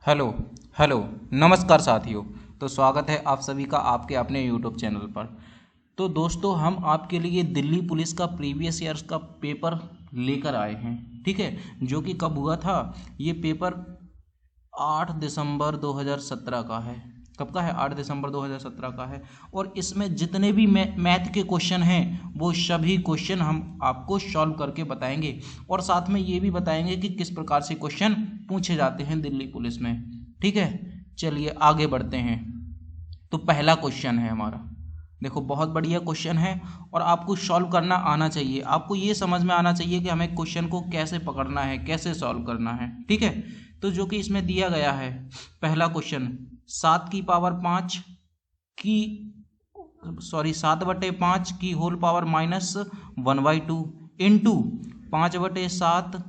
Hello hello नमस्कार साथियों। तो स्वागत है आप सभी का आपके अपने यूट्यूब चैनल पर। तो दोस्तों हम आपके लिए दिल्ली पुलिस का प्रीवियस ईयर्स का पेपर लेकर आए हैं, ठीक है, जो कि कब हुआ था। ये पेपर 8 दिसंबर 2017 का है। कब का है? 8 दिसंबर 2017 का है। और इसमें जितने भी मैथ के क्वेश्चन हैं वो सभी क्वेश्चन हम आपको सॉल्व करके बताएंगे और साथ में ये भी बताएंगे कि किस प्रकार से क्वेश्चन पूछे जाते हैं दिल्ली पुलिस में, ठीक है। चलिए आगे बढ़ते हैं। तो पहला क्वेश्चन है हमारा, देखो बहुत बढ़िया क्वेश्चन है और आपको सॉल्व करना आना चाहिए। आपको ये समझ में आना चाहिए कि हमें क्वेश्चन को कैसे पकड़ना है, कैसे सॉल्व करना है, ठीक है। तो जो कि इसमें दिया गया है पहला क्वेश्चन, 7 की होल पावर -1/2 इंटू 5/7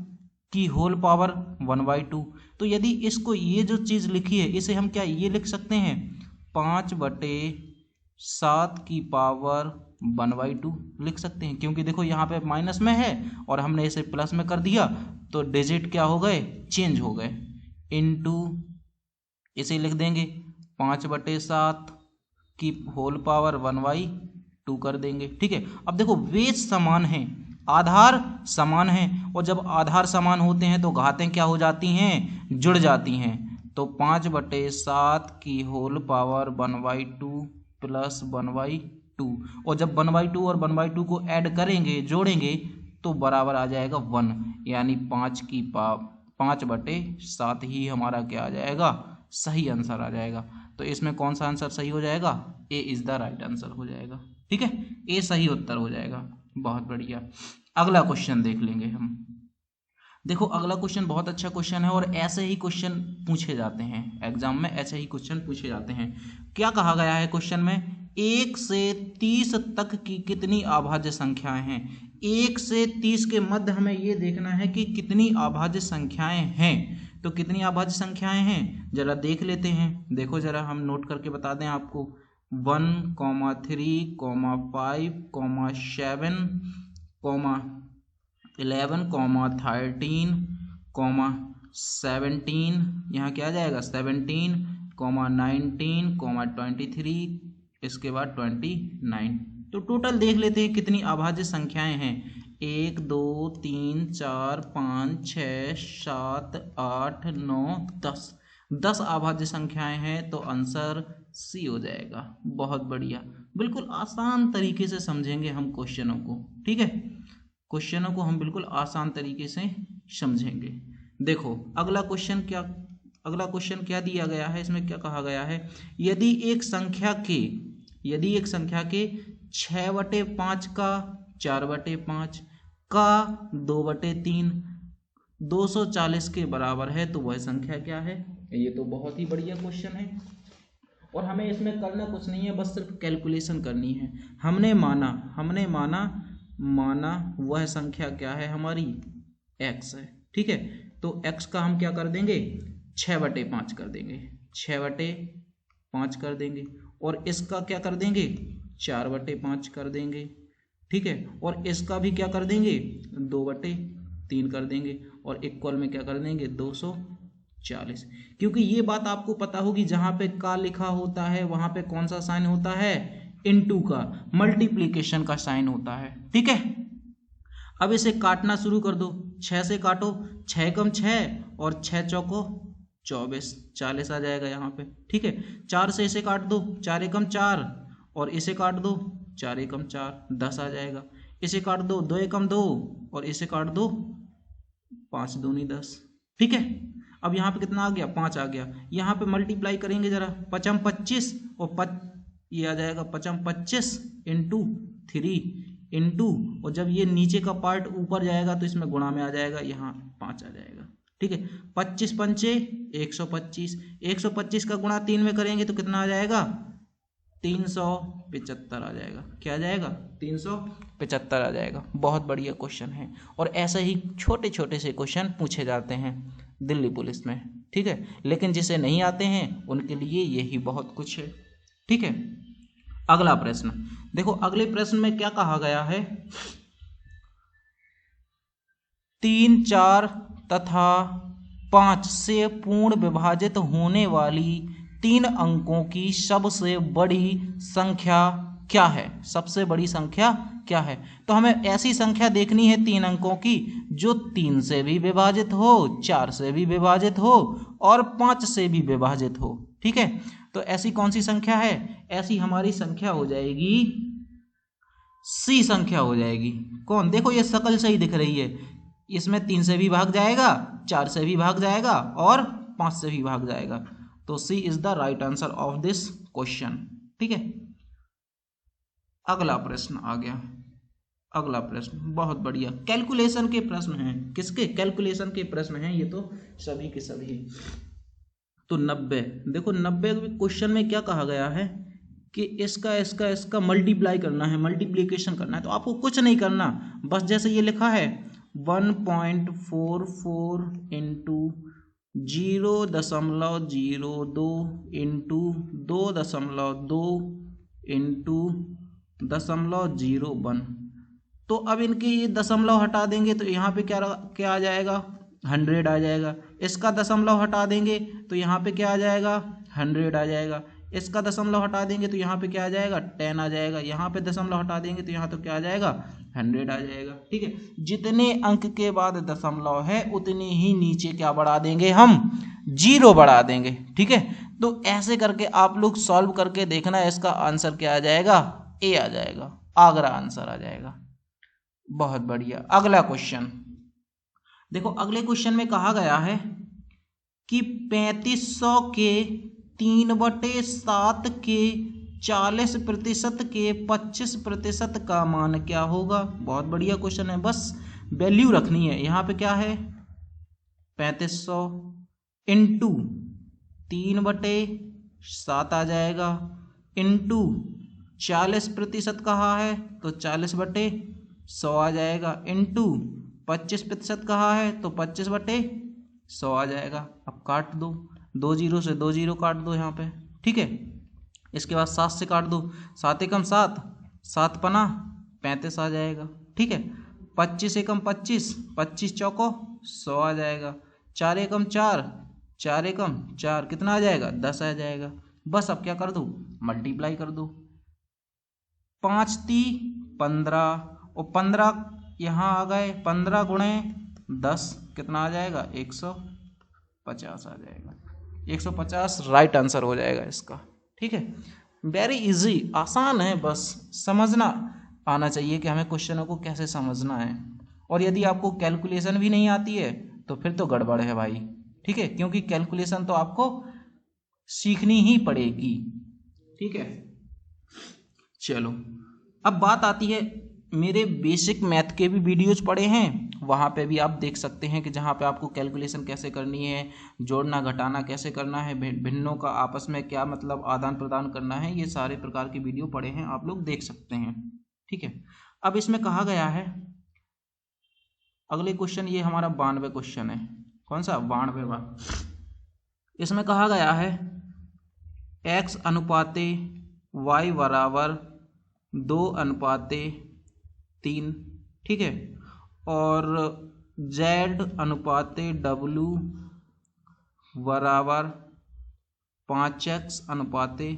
की होल पावर 1/2। तो यदि इसको ये जो चीज़ लिखी है इसे हम क्या ये लिख सकते हैं, 5/7 की पावर 1/2 लिख सकते हैं, क्योंकि देखो यहाँ पे माइनस में है और हमने इसे प्लस में कर दिया तो डिजिट क्या हो गए, चेंज हो गए। इनटू इसे लिख देंगे 5/7 की होल पावर 1/2 कर देंगे, ठीक है। अब देखो वेज समान है, आधार समान है, और जब आधार समान होते हैं तो घातें क्या हो जाती हैं, जुड़ जाती हैं। तो 5/7 की होल पावर 1/2 प्लस 1/2, और जब 1/2 और 1/2 को ऐड करेंगे, जोड़ेंगे तो बराबर आ जाएगा 1, यानी 5/7 ही हमारा क्या आ जाएगा, सही आंसर आ जाएगा। तो इसमें कौन सा आंसर सही हो जाएगा, ए इज द राइट आंसर हो जाएगा, ठीक है, ए सही उत्तर हो जाएगा। बहुत बढ़िया। अगला क्वेश्चन देख लेंगे हम। देखो अगला क्वेश्चन बहुत अच्छा क्वेश्चन है और ऐसे ही क्वेश्चन पूछे जाते हैं एग्जाम में, ऐसे ही क्वेश्चन पूछे जाते हैं। क्या कहा गया है क्वेश्चन में, 1 से 30 तक की कितनी अभाज्य संख्याएं हैं। 1 से 30 के मध्य हमें ये देखना है कि कितनी अभाज्य संख्याएं हैं। तो कितनी अभाज्य संख्याएं हैं जरा देख लेते हैं। देखो जरा हम नोट करके बता दें आपको, 1, 3, 5, 7, 11, 13, 17, यहाँ क्या आ जाएगा 17, 19, 23, इसके बाद 29। तो टोटल देख लेते हैं कितनी अभाज्य संख्याएं हैं। 1, 2, 3, 4, 5, 6, 7, 8, 9, 10 अभाज्य संख्याएं हैं। तो आंसर सी हो जाएगा। बहुत बढ़िया, बिल्कुल आसान तरीके से समझेंगे हम क्वेश्चनों को, ठीक है। क्वेश्चनों को हम बिल्कुल आसान तरीके से समझेंगे। देखो अगला क्वेश्चन क्या दिया गया है, इसमें क्या कहा गया है, यदि एक संख्या के 6/5 का 4/5 का 2/3 240 के बराबर है तो वह संख्या क्या है। ये तो बहुत ही बढ़िया क्वेश्चन है और हमें इसमें करना कुछ नहीं है, बस सिर्फ कैलकुलेशन करनी है। हमने माना वह संख्या क्या है हमारी, x है, ठीक है। तो x का हम क्या कर देंगे, 6/5 कर देंगे, 6/5 कर देंगे, और इसका क्या कर देंगे, 4/5 कर देंगे, ठीक है। और इसका भी क्या कर देंगे, 2/3 कर देंगे, और इक्वल में क्या कर देंगे 240। क्योंकि ये बात आपको पता होगी, जहां पे का लिखा होता है वहां पे कौन सा साइन होता है, इनटू का, मल्टीप्लीकेशन का साइन होता है, ठीक है। अब इसे काटना शुरू कर दो, 6 से काटो, 6 कम 6 और 6 चौको 24, 40 आ जाएगा यहाँ पे, ठीक है। 4 से इसे काट दो, 4 एकम 4 और इसे काट दो, 4 एकम 4, 10 आ जाएगा। इसे काट दो, 2 एकम 2 और इसे काट दो, 5 दूनी 10, ठीक है। अब यहाँ पे कितना आ गया, 5 आ गया। यहाँ पे मल्टीप्लाई करेंगे जरा, 5 25 और ये आ जाएगा 5 25 इंटू 3 इंटू, और जब ये नीचे का पार्ट ऊपर जाएगा तो इसमें गुणा में आ जाएगा, यहाँ 5 आ जाएगा, ठीक है। 25 पंचे 125, 125 का गुणा 3 में करेंगे तो कितना आ जाएगा, 375 आ जाएगा। क्या आ जाएगा, 375 आ जाएगा। बहुत बढ़िया क्वेश्चन है और ऐसे ही छोटे छोटे से क्वेश्चन पूछे जाते हैं दिल्ली पुलिस में, ठीक है। लेकिन जिसे नहीं आते हैं उनके लिए यही बहुत कुछ है, ठीक है। अगला प्रश्न देखो, अगले प्रश्न में क्या कहा गया है, 3, 4 तथा 5 से पूर्ण विभाजित होने वाली 3 अंकों की सबसे बड़ी संख्या क्या है? सबसे बड़ी संख्या क्या है? तो हमें ऐसी संख्या देखनी है 3 अंकों की जो 3 से भी विभाजित हो, 4 से भी विभाजित हो और 5 से भी विभाजित हो। ठीक है, तो ऐसी कौन सी संख्या है? ऐसी हमारी संख्या हो जाएगी सी संख्या हो जाएगी। कौन? देखो ये शकल से ही दिख रही है, इसमें 3 से भी भाग जाएगा, 4 से भी भाग जाएगा और 5 से भी भाग जाएगा। तो C is the right answer of this question. ठीक है, अगला प्रश्न आ गया। अगला प्रश्न बहुत बढ़िया, कैलकुलेशन के प्रश्न हैं। किसके? कैलकुलेशन के प्रश्न हैं ये तो सभी के सभी। तो 90, देखो 90 क्वेश्चन में क्या कहा गया है कि इसका मल्टीप्लाई करना है, मल्टीप्लिकेशन करना है। तो आपको कुछ नहीं करना, बस जैसे ये लिखा है 1.44 इंटू 0.02 इंटू 2.2 इंटू 0.01। तो अब इनके ये दशमलव हटा देंगे तो यहाँ पे क्या आ जाएगा? 100 आ जाएगा। इसका दशमलव हटा देंगे तो यहाँ पे क्या आ जाएगा? 100 आ जाएगा। इसका दशमलव हटा देंगे तो यहाँ पे क्या आ जाएगा? 10 आ जाएगा। यहाँ पे दशमलव हटा देंगे तो यहाँ तो क्या आ जाएगा? 100 आ जाएगा। ठीक है, जितने अंक के बाद दशमलव है उतने ही नीचे क्या बढ़ा देंगे हम? 0 बढ़ा देंगे। ठीक है, तो ऐसे करके आप लोग सॉल्व करके देखना, इसका आंसर क्या आ जाएगा? ए आ जाएगा, आगरा आंसर आ जाएगा। बहुत बढ़िया। अगला क्वेश्चन देखो, अगले क्वेश्चन में कहा गया है कि 3500 के 3/7 के 40% के 25% का मान क्या होगा? बहुत बढ़िया क्वेश्चन है, बस वैल्यू रखनी है। यहाँ पे क्या है? 3500 इंटू 3/7 आ जाएगा, इंटू 40% कहा है तो 40/100 आ जाएगा, इंटू 25% कहा है तो 25/100 आ जाएगा। अब काट दो, 2 0 से 2 0 काट दो यहाँ पे। ठीक है, इसके बाद 7 से काट दो, 7 एकम 7, 7 पना 35 आ जाएगा। ठीक है, 25 एकम 25, 25 चौको 100 आ जाएगा। 4 एकम 4, 4 एकम 4 कितना आ जाएगा? 10 आ जाएगा। बस अब क्या कर दो? मल्टीप्लाई कर दो। 5 × 15 और 15 यहाँ आ गए, 15 × 10 कितना आ जाएगा? 150 आ जाएगा। 150 राइट आंसर हो जाएगा इसका। ठीक है, वेरी इजी, आसान है, बस समझना आना चाहिए कि हमें क्वेश्चनों को कैसे समझना है। और यदि आपको कैलकुलेशन भी नहीं आती है तो फिर तो गड़बड़ है भाई। ठीक है, क्योंकि कैलकुलेशन तो आपको सीखनी ही पड़ेगी। ठीक है, चलो अब बात आती है, मेरे बेसिक मैथ के भी वीडियोज पड़े हैं, वहाँ पे भी आप देख सकते हैं कि जहाँ पे आपको कैलकुलेशन कैसे करनी है, जोड़ना घटाना कैसे करना है, भिन्नों का आपस में क्या मतलब आदान प्रदान करना है, ये सारे प्रकार के वीडियो पड़े हैं, आप लोग देख सकते हैं। ठीक है, अब इसमें कहा गया है, अगले क्वेश्चन, ये हमारा 92 क्वेश्चन है। कौन सा? 92वां। इसमें कहा गया है x अनुपाते y बराबर 2:3। ठीक है, और z अनुपाते w बराबर 5x अनुपाते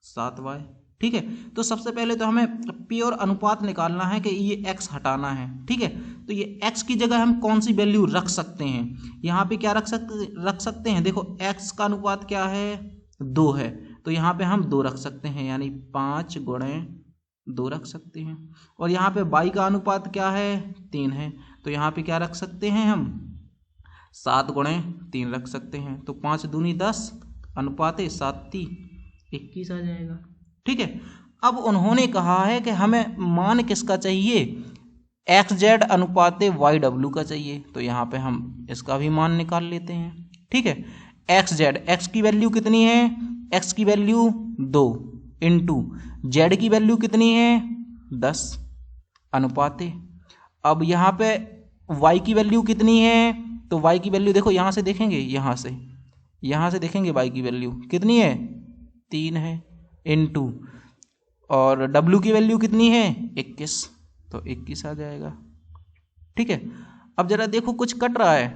7y। ठीक है, तो सबसे पहले तो हमें प्योर अनुपात निकालना है कि ये x हटाना है। ठीक है, तो ये x की जगह हम कौन सी वैल्यू रख सकते हैं? यहाँ पे क्या रख सकते हैं? देखो x का अनुपात क्या है? 2 है, तो यहाँ पे हम 2 रख सकते हैं, यानी 5 × 2 रख सकते हैं। और यहाँ पे y का अनुपात क्या है? 3 है, तो यहाँ पे क्या रख सकते हैं हम? 7 × 3 रख सकते हैं। तो 5 दूनी 10 अनुपाते 7 × 21 आ जाएगा। ठीक है, अब उन्होंने कहा है कि हमें मान किसका चाहिए? xz अनुपाते yw का चाहिए, तो यहाँ पे हम इसका भी मान निकाल लेते हैं। ठीक है, xz, x की वैल्यू कितनी है? x की वैल्यू 2 इंटू z की वैल्यू कितनी है? 10 अनुपाते, अब यहाँ पे y की वैल्यू कितनी है? तो y की वैल्यू देखो, यहाँ से देखेंगे, यहाँ से देखेंगे y की वैल्यू कितनी है? 3 है, इंटू और w की वैल्यू कितनी है? 21, तो 21 आ जाएगा। ठीक है, अब जरा देखो कुछ कट रहा है,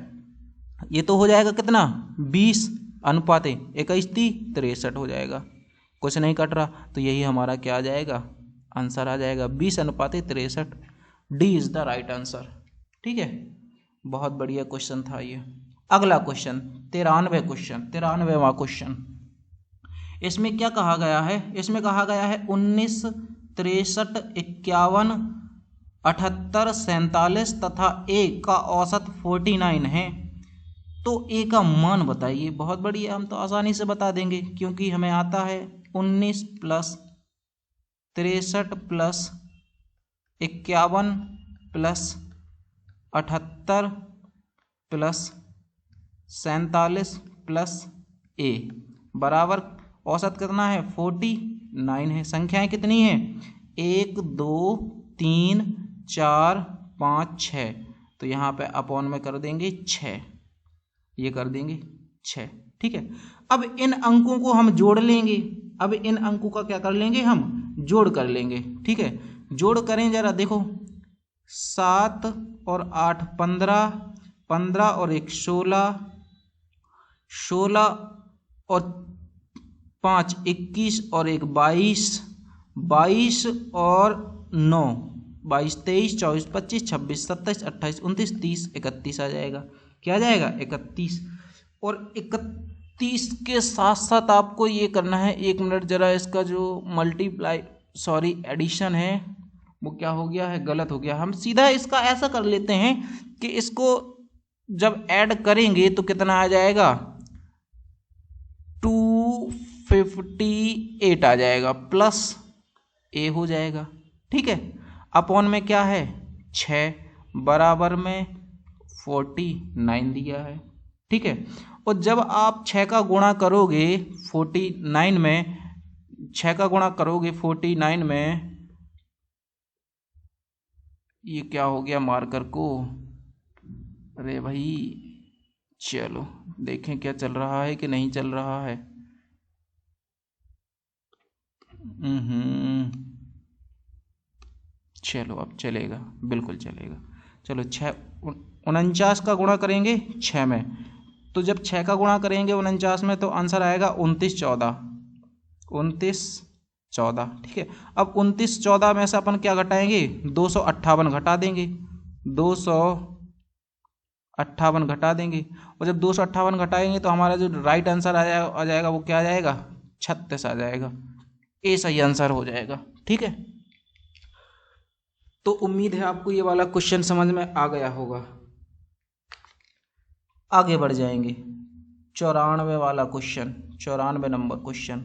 ये तो हो जाएगा कितना 20:21 हो जाएगा। कुछ नहीं कट रहा, तो यही हमारा क्या आ जाएगा, आंसर आ जाएगा 20:63। D is the right answer. ठीक है, बहुत बढ़िया क्वेश्चन था ये। अगला क्वेश्चन 93वां क्वेश्चन। इसमें क्या कहा गया है, इसमें कहा गया है 19, 63, 51, 78, 47 तथा ए का औसत 49 है, तो ए का मान बताइए। बहुत बढ़िया, हम तो आसानी से बता देंगे क्योंकि हमें आता है 19 + 63 + 51 + 78 + 47 + ए बराबर औसत कितना है 49 है। संख्याएं कितनी है 1, 2, 3, 4, 5, 6, तो यहाँ पे अपॉन में कर देंगे 6, ये कर देंगे 6। ठीक है, अब इन अंकों को हम जोड़ लेंगे। अब इन अंकों का क्या कर लेंगे, हम जोड़ कर लेंगे। ठीक है, जोड़ करें जरा, देखो 7 और 8 15, 15 और 1 16, 16 और 5 21 और 1 22, 22 और 9 22, 23, 24, 25, 26, 27, 28, 29, 30, 31 आ जाएगा। क्या आ जाएगा 31। और 31 के साथ साथ आपको ये करना है, 1 मिनट जरा, इसका जो एडिशन है वो क्या हो गया है, गलत हो गया। हम सीधा इसका ऐसा कर लेते हैं कि इसको जब ऐड करेंगे तो कितना आ जाएगा 258 आ जाएगा, प्लस ए हो जाएगा। ठीक है, अपॉन में क्या है 6 बराबर में 49 दिया है। ठीक है, और जब आप 6 का गुणा करोगे 49 में, 6 का गुणा करोगे 49 में, ये क्या हो गया मार्कर को, अरे भाई चलो देखें क्या चल रहा है कि नहीं चल रहा है। चलो अब चलेगा, बिल्कुल चलेगा। चलो 49 का गुणा करेंगे 6 में, तो जब 6 का गुणा करेंगे 49 में तो आंसर आएगा 29 14, 29 14। ठीक है, अब 29 14 में से अपन क्या घटाएंगे 258 घटा देंगे, 258 घटा देंगे, और जब 258 घटाएंगे तो हमारा जो राइट आंसर आ जाएगा वो क्या आ जाएगा 36 आ जाएगा। ए सही आंसर हो जाएगा। ठीक है, तो उम्मीद है आपको ये वाला क्वेश्चन समझ में आ गया होगा। आगे बढ़ जाएंगे 94 वाला क्वेश्चन, 94 नंबर क्वेश्चन।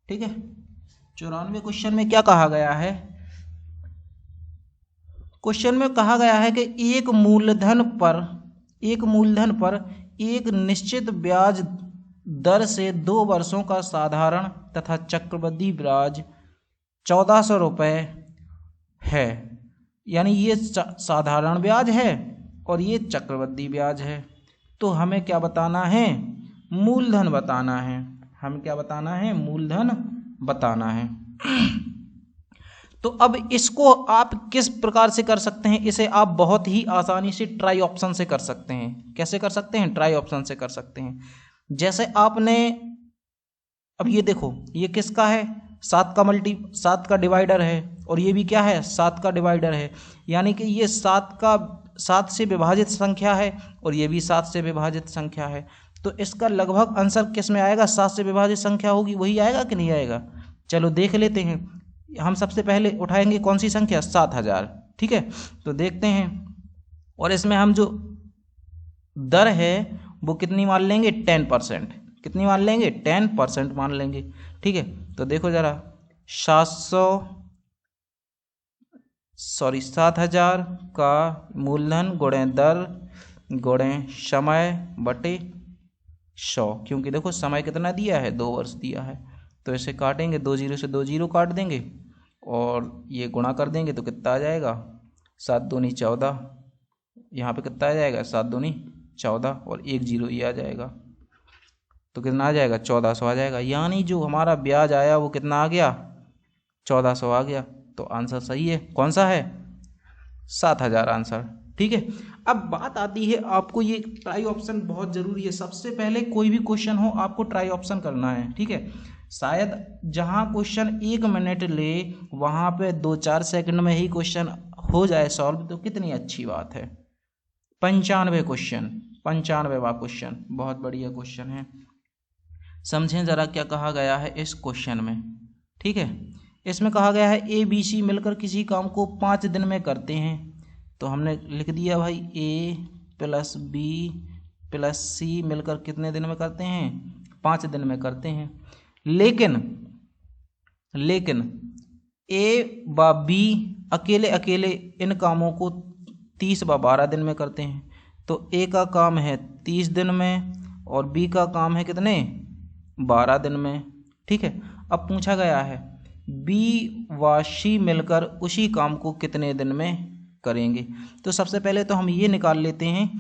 ठीक है, 94 क्वेश्चन में क्या कहा गया है, क्वेश्चन में कहा गया है कि एक मूलधन पर एक निश्चित ब्याज दर से 2 वर्षों का साधारण तथा चक्रवृद्धि ब्याज 1400 रुपये है। यानी ये साधारण ब्याज है और ये चक्रवृद्धि ब्याज है। तो हमें क्या बताना है, मूलधन बताना है। हमें क्या बताना है, मूलधन बताना है। तो अब इसको आप किस प्रकार से कर सकते हैं, इसे आप बहुत ही आसानी से ट्राई ऑप्शन से कर सकते हैं। कैसे कर सकते हैं, ट्राई ऑप्शन से कर सकते हैं। जैसे आपने अब ये देखो, ये किसका है 7 का डिवाइडर है, और ये भी क्या है 7 का डिवाइडर है। यानी कि ये 7 से विभाजित संख्या है और ये भी 7 से विभाजित संख्या है। तो इसका लगभग आंसर किस में आएगा, 7 से विभाजित संख्या होगी वही आएगा कि नहीं आएगा। चलो देख लेते हैं। हम सबसे पहले उठाएंगे कौन सी संख्या 7000। ठीक है, तो देखते हैं। और इसमें हम जो दर है वो कितनी मान लेंगे 10%। कितनी मान लेंगे 10% मान लेंगे। ठीक है, तो देखो जरा 7000 का मूलधन गुणे दर गुणे समय बटे 100, क्योंकि देखो समय कितना दिया है 2 वर्ष दिया है। तो इसे काटेंगे, 2 जीरो से 2 जीरो काट देंगे और ये गुणा कर देंगे तो कितना आ जाएगा 7 दूनी 14। यहाँ पे कितना आ जाएगा 7 दूनी 14 और 1 जीरो ये आ जाएगा, तो कितना आ जाएगा 1400 आ जाएगा। यानी जो हमारा ब्याज आया वो कितना आ गया 1400 आ गया। तो आंसर सही है, कौन सा है 7000 आंसर। ठीक है, अब बात आती है, आपको ये ट्राई ऑप्शन बहुत ज़रूरी है। सबसे पहले कोई भी क्वेश्चन हो आपको ट्राई ऑप्शन करना है, ठीक है। शायद जहाँ क्वेश्चन 1 मिनट ले वहाँ पे 2-4 सेकंड में ही क्वेश्चन हो जाए सॉल्व, तो कितनी अच्छी बात है। 95 क्वेश्चन, 95वां क्वेश्चन, बहुत बढ़िया क्वेश्चन है। समझें ज़रा क्या कहा गया है इस क्वेश्चन में, ठीक है। इसमें कहा गया है ABC मिलकर किसी काम को 5 दिन में करते हैं। तो हमने लिख दिया भाई A + B + C मिलकर कितने दिन में करते हैं, 5 दिन में करते हैं। लेकिन A व B अकेले अकेले इन कामों को 30 व 12 दिन में करते हैं। तो A का काम है 30 दिन में और B का काम है कितने, 12 दिन में, ठीक है। अब पूछा गया है B व C मिलकर उसी काम को कितने दिन में करेंगे। तो सबसे पहले तो हम ये निकाल लेते हैं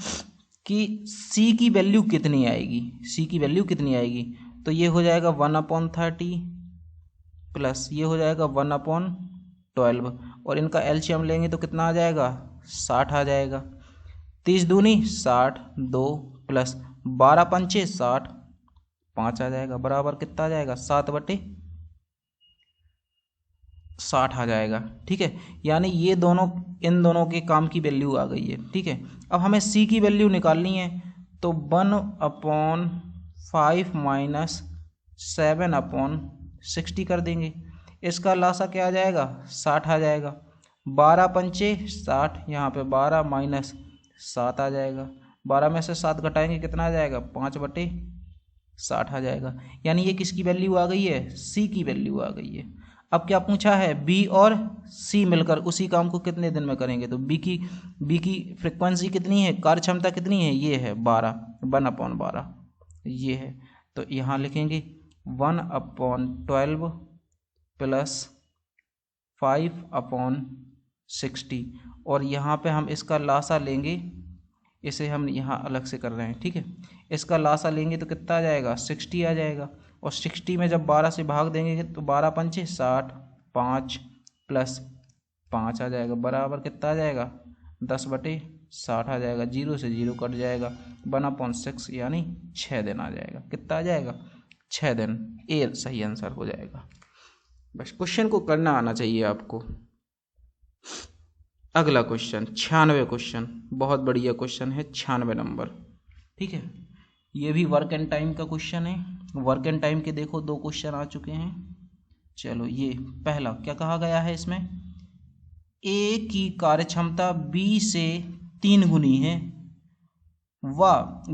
कि C की वैल्यू कितनी आएगी, C की वैल्यू कितनी आएगी। तो ये हो जाएगा 1/30 प्लस ये हो जाएगा 1/12 और इनका एलसीएम लेंगे तो कितना आ जाएगा, 60 आ जाएगा। 30 दूनी 60, 2 प्लस 12 पंचे 60, 5 आ जाएगा, बराबर कितना आ जाएगा, 7/60 आ जाएगा, ठीक है। यानी ये दोनों, इन दोनों के काम की वैल्यू आ गई है, ठीक है। अब हमें C की वैल्यू निकालनी है, तो 1/5 - 7/60 कर देंगे। इसका लासा क्या आ जाएगा, 60 आ जाएगा। 12 पंचे 60, यहाँ पे 12 माइनस 7 आ जाएगा। 12 में से 7 घटाएंगे कितना आ जाएगा, 5/60 आ जाएगा। यानी ये किसकी वैल्यू आ गई है, C की वैल्यू आ गई है। अब क्या पूछा है, B और C मिलकर उसी काम को कितने दिन में करेंगे। तो B की फ्रिक्वेंसी कितनी है, कार्य क्षमता कितनी है, ये है 12, 1/12 ये है। तो यहाँ लिखेंगे 1/12 प्लस 5/60 और यहाँ पे हम इसका लासा लेंगे, इसे हम यहाँ अलग से कर रहे हैं, ठीक है। इसका लासा लेंगे तो कितना आ जाएगा, 60 आ जाएगा। और 60 में जब 12 से भाग देंगे तो 12 पंचे 60, 5 प्लस 5 आ जाएगा, बराबर कितना आ जाएगा, 10/60 आ जाएगा। 0 से 0 कट जाएगा, 1/6 यानी 6 दिन आ जाएगा। कितना आ जाएगा, 6 दिन। ए सही आंसर हो जाएगा। बस क्वेश्चन को करना आना चाहिए आपको। अगला क्वेश्चन 96 क्वेश्चन, बहुत बढ़िया क्वेश्चन है, 96 नंबर, ठीक है। ये भी वर्क एंड टाइम का क्वेश्चन है। वर्क एंड टाइम के देखो 2 क्वेश्चन आ चुके हैं। चलो ये पहला क्या कहा गया है इसमें, A की कार्यक्षमता B से 3 गुनी है व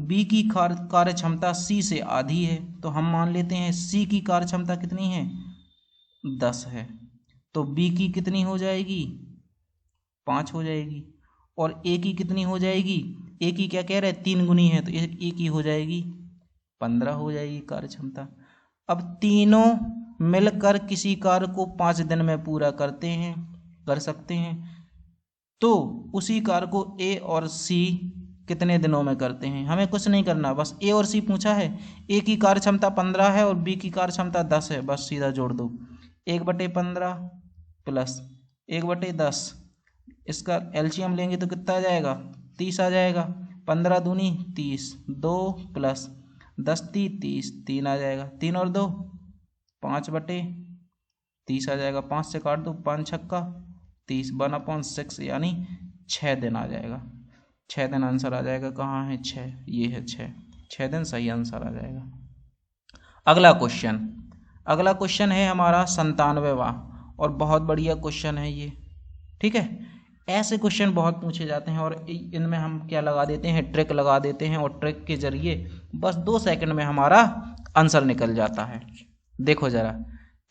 B की कार्यक्षमता C से आधी है। तो हम मान लेते हैं C की कार्यक्षमता कितनी है, 10 है। तो B की कितनी हो जाएगी, 5 हो जाएगी। और A की कितनी हो जाएगी, A की क्या कह रहे हैं, 3 गुनी है, तो A की हो जाएगी 15 हो जाएगी कार्य क्षमता। अब तीनों मिलकर किसी कार्य को 5 दिन में पूरा कर सकते हैं। तो उसी कार्य को A और C कितने दिनों में करते हैं। हमें कुछ नहीं करना, बस A और C पूछा है। A की कार्य क्षमता 15 है और B की कार्य क्षमता 10 है, बस सीधा जोड़ दो। 1/15 प्लस 1/10, इसका एलसीएम लेंगे तो कितना आ जाएगा, 30 आ जाएगा। 15 दूनी 30, 2 प्लस 10 30, 3 आ जाएगा। 3 और 2 5/30 आ जाएगा। 5 से काट दो, 5 छक्का 30, 1/6 यानी 6 दिन आ जाएगा। 6 दिन आंसर आ जाएगा। कहाँ है 6, ये है 6 दिन सही आंसर आ जाएगा। अगला क्वेश्चन है हमारा 97वां और बहुत बढ़िया क्वेश्चन है ये, ठीक है। ऐसे क्वेश्चन बहुत पूछे जाते हैं और इनमें हम क्या लगा देते हैं, ट्रिक लगा देते हैं और ट्रिक के जरिए बस 2 सेकंड में हमारा आंसर निकल जाता है। देखो जरा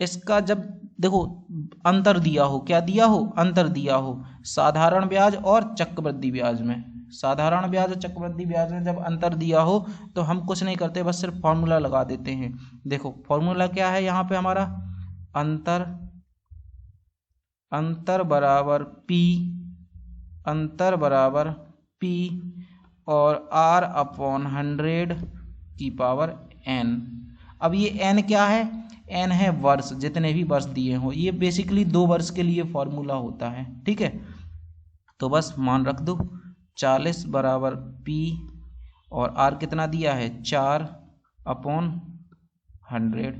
इसका, जब देखो अंतर दिया हो, क्या दिया हो, अंतर दिया हो साधारण ब्याज और चक्रवृद्धि ब्याज में। साधारण ब्याज और चक्रवृद्धि ब्याज में जब अंतर दिया हो तो हम कुछ नहीं करते, बस सिर्फ फॉर्मूला लगा देते हैं। देखो फॉर्मूला क्या है यहाँ पे हमारा, अंतर बराबर P और R/100 की पावर n। अब ये n क्या है, n है वर्ष, जितने भी वर्ष दिए हो। ये बेसिकली 2 वर्ष के लिए फॉर्मूला होता है, ठीक है। तो बस मान रख दो 40 बराबर P और R कितना दिया है 4/100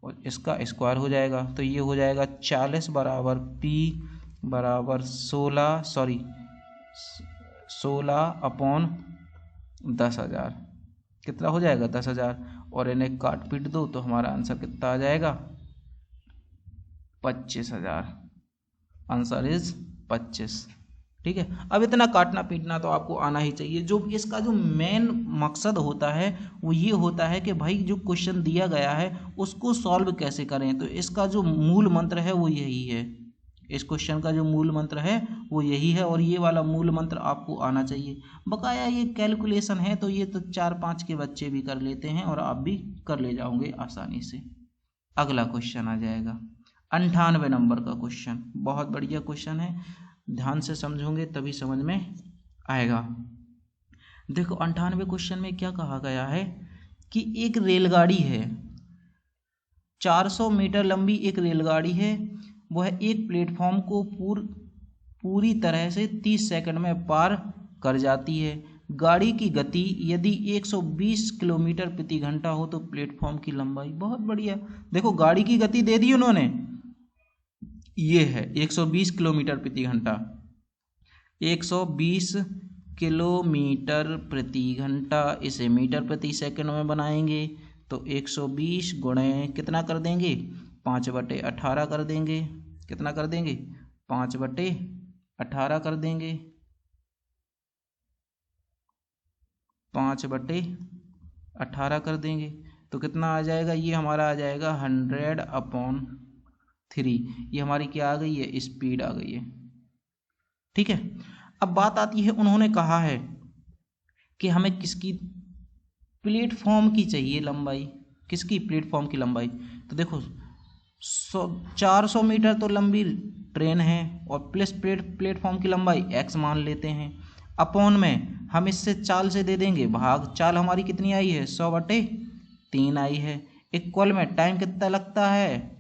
और इसका स्क्वायर हो जाएगा। तो ये हो जाएगा 40 बराबर P बराबर 16/10,000 कितना हो जाएगा 10,000 और इन्हें काट पीट दो तो हमारा आंसर कितना आ जाएगा 25,000। Answer is 25। ठीक है, अब इतना काटना पीटना तो आपको आना ही चाहिए। जो इसका जो मेन मकसद होता है वो ये होता है कि भाई जो क्वेश्चन दिया गया है उसको सॉल्व कैसे करें। तो इसका जो मूल मंत्र है वो यही है, इस क्वेश्चन का जो मूल मंत्र है वो यही है और ये वाला मूल मंत्र आपको आना चाहिए। बकाया ये कैलकुलेशन है तो ये तो 4-5 के बच्चे भी कर लेते हैं और आप भी कर ले जाओगे आसानी से। अगला क्वेश्चन आ जाएगा 98 नंबर का क्वेश्चन। बहुत बढ़िया क्वेश्चन है, ध्यान से समझोगे तभी समझ में आएगा। देखो 98 क्वेश्चन में क्या कहा गया है कि एक रेलगाड़ी है, 400 मीटर लंबी एक रेलगाड़ी है, वह एक प्लेटफॉर्म को पूरी तरह से 30 सेकंड में पार कर जाती है। गाड़ी की गति यदि 120 किलोमीटर प्रति घंटा हो तो प्लेटफॉर्म की लंबाई। बहुत बढ़िया, देखो गाड़ी की गति दे दी उन्होंने, ये है 120 किलोमीटर प्रति घंटा, 120 किलोमीटर प्रति घंटा, इसे मीटर प्रति सेकंड में बनाएंगे तो 120 गुणे कितना कर देंगे 5/18 कर देंगे। कितना कर देंगे 5/18 कर देंगे, 5/18 कर देंगे तो कितना आ जाएगा, ये हमारा आ जाएगा 100/3। ये हमारी क्या आ गई है, स्पीड आ गई है। ठीक है, अब बात आती है, उन्होंने कहा है कि हमें किसकी प्लेटफॉर्म की चाहिए लंबाई, किसकी प्लेटफॉर्म की लंबाई। तो देखो 400 मीटर तो लंबी ट्रेन है और प्लस प्लेटफॉर्म की लंबाई x मान लेते हैं, अपॉन में हम इससे चाल से दे देंगे भाग, चाल हमारी कितनी आई है 100/3 आई है, इक्वल में टाइम कितना लगता है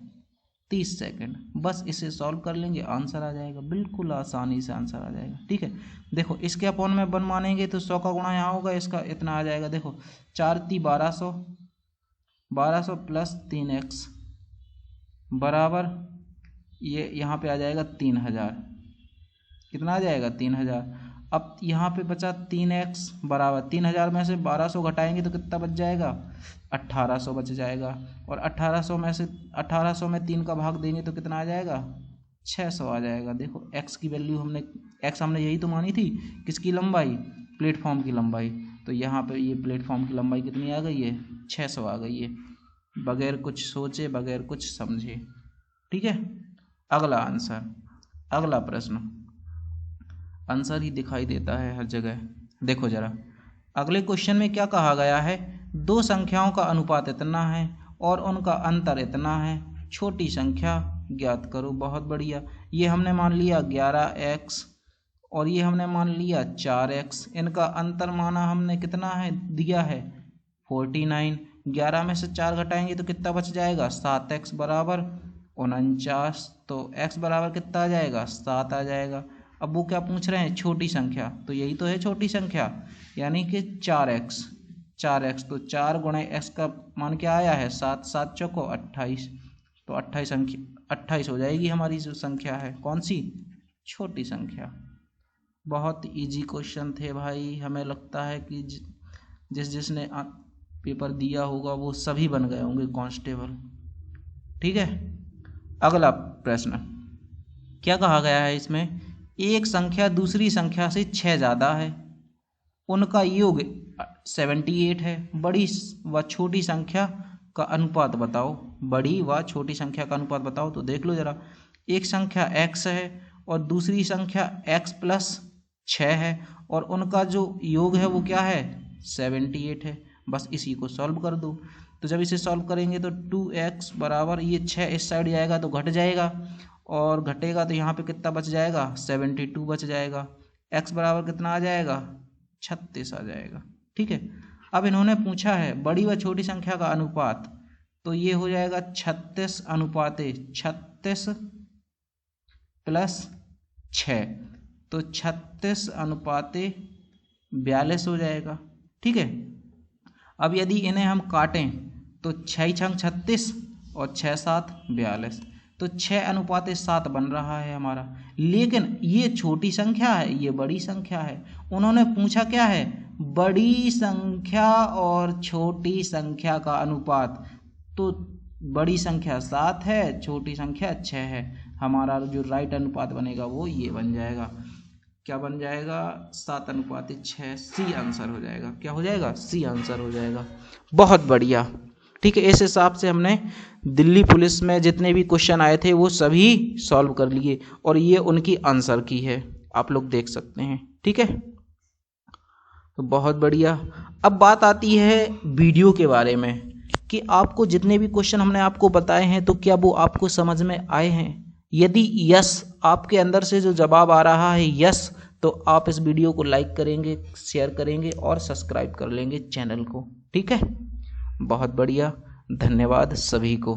30 सेकंड। बस इसे सॉल्व कर लेंगे आंसर आ जाएगा, बिल्कुल आसानी से आंसर आ जाएगा। ठीक है, देखो इसके अपॉन में 1 मानेंगे तो 100 का गुणा यहाँ होगा, इसका इतना आ जाएगा। देखो 4×3 1200, 1200 प्लस 3x बराबर ये यहाँ पे आ जाएगा 3000। कितना आ जाएगा 3000। अब यहाँ पे बचा 3x बराबर 3000 में से 1200 घटाएंगे तो कितना बच जाएगा 1800 बच जाएगा, और 1800 में से 1800 में 3 का भाग देंगे तो कितना आ जाएगा 600 आ जाएगा। देखो x की वैल्यू हमने यही तो मानी थी, किसकी लंबाई प्लेटफॉर्म की लंबाई, तो यहाँ पे ये प्लेटफॉर्म की लंबाई कितनी आ गई है 600 आ गई है, बगैर कुछ सोचे बगैर कुछ समझे। ठीक है, अगला आंसर, अगला प्रश्न, आंसर ही दिखाई देता है हर जगह। देखो जरा अगले क्वेश्चन में क्या कहा गया है, दो संख्याओं का अनुपात इतना है और उनका अंतर इतना है, छोटी संख्या ज्ञात करो। बहुत बढ़िया, ये हमने मान लिया 11x और ये हमने मान लिया 4x, इनका अंतर माना हमने कितना है दिया है 49। 11 में से 4 घटाएंगे तो कितना बच जाएगा 7x बराबर 49, तो x बराबर कितना आ जाएगा 7 आ जाएगा। अब वो क्या पूछ रहे हैं छोटी संख्या, तो यही तो है छोटी संख्या, यानी कि 4x, तो 4 गुणे x का मान क्या आया है 7, 7 चौको 28, तो 28 हो जाएगी हमारी जो संख्या है, कौन सी छोटी संख्या। बहुत इजी क्वेश्चन थे भाई, हमें लगता है कि जिसने पेपर दिया होगा वो सभी बन गए होंगे कांस्टेबल। ठीक है, अगला प्रश्न क्या कहा गया है इसमें, एक संख्या दूसरी संख्या से 6 ज़्यादा है, उनका योग 78 है, बड़ी व छोटी संख्या का अनुपात बताओ। बड़ी व छोटी संख्या का अनुपात बताओ। तो देख लो जरा, एक संख्या x है और दूसरी संख्या x + 6 है और उनका जो योग है वो क्या है 78 है। बस इसी को सॉल्व कर दो। तो जब इसे सॉल्व करेंगे तो 2x बराबर ये 6 इस साइड जाएगा तो घट जाएगा और घटेगा तो यहाँ पे कितना बच जाएगा 72 बच जाएगा, x बराबर कितना आ जाएगा 36 आ जाएगा। ठीक है, अब इन्होंने पूछा है बड़ी व छोटी संख्या का अनुपात, तो ये हो जाएगा 36 अनुपाते 36 + 6, तो 36 अनुपाते 42 हो जाएगा। ठीक है, अब यदि इन्हें हम काटें तो 6 छंग 36 और 6 7 42, तो 6:7 बन रहा है हमारा। लेकिन ये छोटी संख्या है, ये बड़ी संख्या है। उन्होंने पूछा क्या है, बड़ी संख्या और छोटी संख्या का अनुपात। तो बड़ी संख्या 7 है, छोटी संख्या 6 है। हमारा जो राइट अनुपात बनेगा वो ये बन जाएगा। क्या बन जाएगा, 7:6। सी आंसर हो जाएगा। क्या हो जाएगा, सी आंसर हो जाएगा। बहुत बढ़िया। ठीक है, इस हिसाब से हमने दिल्ली पुलिस में जितने भी क्वेश्चन आए थे वो सभी सॉल्व कर लिए, और ये उनकी आंसर की है, आप लोग देख सकते हैं। ठीक है, तो बहुत बढ़िया। अब बात आती है वीडियो के बारे में कि आपको जितने भी क्वेश्चन हमने आपको बताए हैं तो क्या वो आपको समझ में आए हैं। यदि यस, आपके अंदर से जो जवाब आ रहा है यस, तो आप इस वीडियो को लाइक करेंगे, शेयर करेंगे और सब्सक्राइब कर लेंगे चैनल को। ठीक है, बहुत बढ़िया। धन्यवाद सभी को।